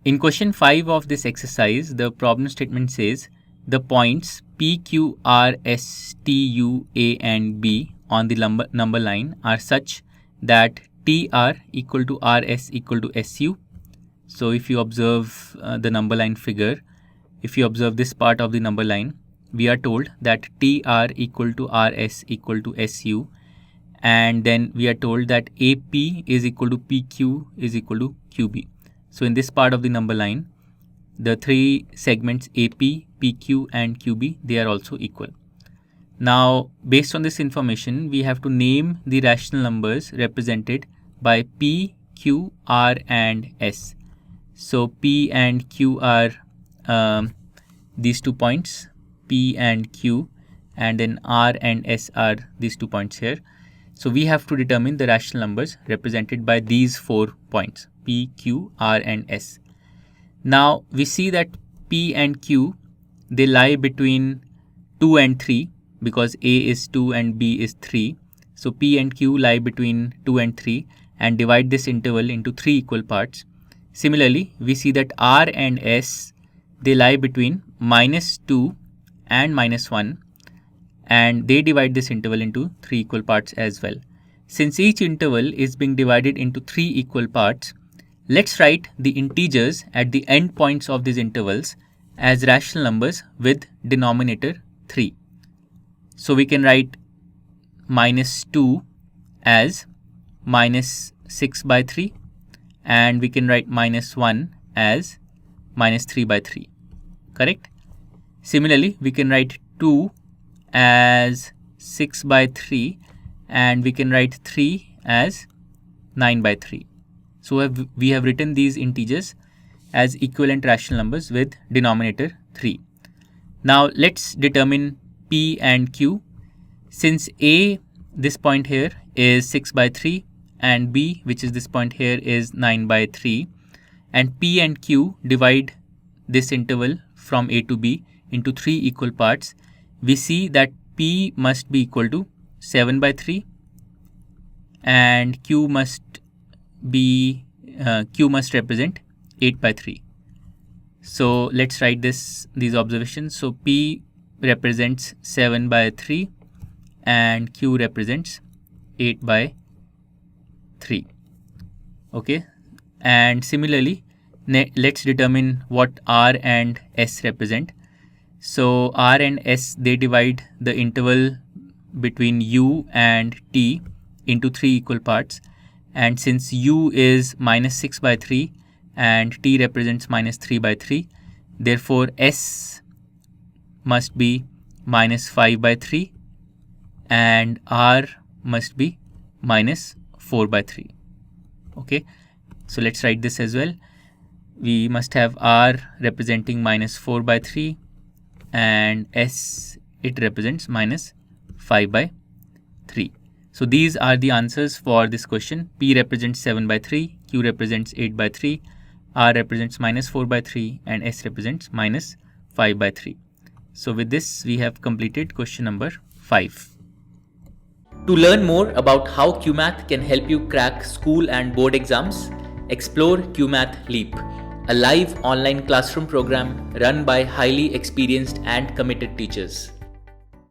In question 5 of this exercise, the problem statement says the points P, Q, R, S, T, U, A and B on the number line are such that TR equal to RS equal to SU. So if you observe the number line figure, if you observe this part of the number line, we are told that TR equal to RS equal to SU, and then we are told that AP is equal to PQ is equal to QB. So in this part of the number line, the three segments AP, PQ and QB, they are also equal. Now, based on this information, we have to name the rational numbers represented by P, Q, R and S. So P and Q are these 2 points, P and Q, and then R and S are these 2 points here. So we have to determine the rational numbers represented by these 4 points, P, Q, R and S. Now we see that P and Q, they lie between 2 and 3 because A is 2 and B is 3. So P and Q lie between 2 and 3 and divide this interval into 3 equal parts. Similarly, we see that R and S, they lie between -2 and -1 and they divide this interval into 3 equal parts as well. Since each interval is being divided into 3 equal parts, let's write the integers at the end points of these intervals as rational numbers with denominator 3. So we can write -2 as -6/3 and we can write -1 as -3/3. Correct? Similarly, we can write 2 as 6/3 and we can write 3 as 9/3. So we have written these integers as equivalent rational numbers with denominator 3. Now let's determine P and Q. Since A, this point here, is 6/3 and B, which is this point here, is 9/3, and P and Q divide this interval from A to B into 3 equal parts, we see that P must be equal to 7/3 and Q must represent 8/3. So let's write these observations. So P represents 7/3 and Q represents 8/3. Okay, and similarly, let's determine what R and S represent. So R and S, they divide the interval between U and T into 3 equal parts, and since U is -6/3 and T represents -3/3, therefore S must be -5/3 and R must be -4/3. Okay, so let's write this as well. We must have R representing -4/3 and S, it represents -5/3. So these are the answers for this question. P represents 7/3, Q represents 8/3, R represents -4/3 and S represents -5/3. So with this, we have completed question number 5. To learn more about how QMath can help you crack school and board exams, explore QMath Leap, a live online classroom program run by highly experienced and committed teachers.